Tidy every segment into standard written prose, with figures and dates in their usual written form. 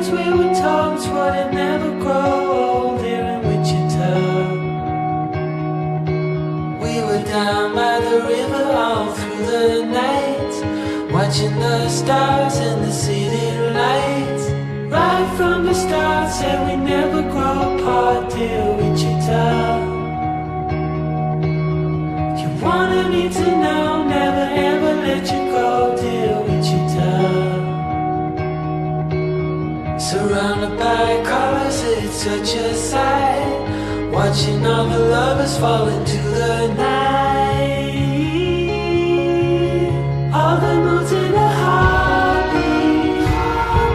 Cause we were told wouldn't never grow old here in Wichita. We were down by the river all through the night, watching the stars and the city lights. Right from the start said we never grow apart, dear Wichita. You wanted me to know, never ever let you go, dear Wichita. Surrounded by colors, it's such a sight, watching all the lovers fall into the night. All the moods in a heartbeat,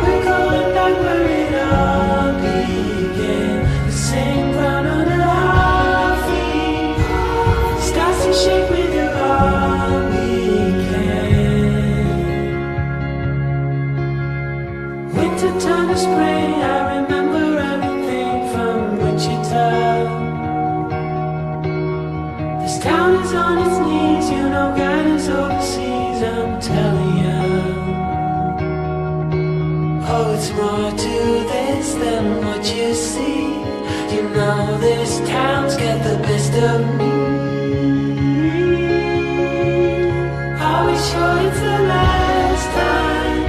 we're going back where it all began. The same ground under our feet, starts to shake with your all we can. Winter turned to spring, I remember everything from Wichita. This town is on its knees, you know God is overseas, I'm telling ya. Oh, it's more to this than what you see. You know this town's got the best of me. Are we sure it's the last time?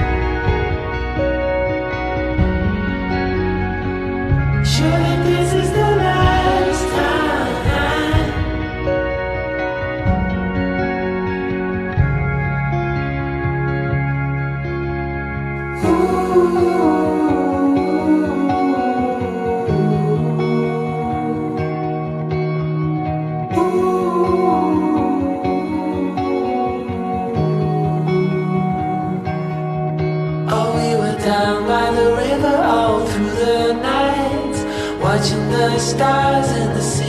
Sure that this is the last time. Oh, we were down by the river all through the night, watching the stars and the sea.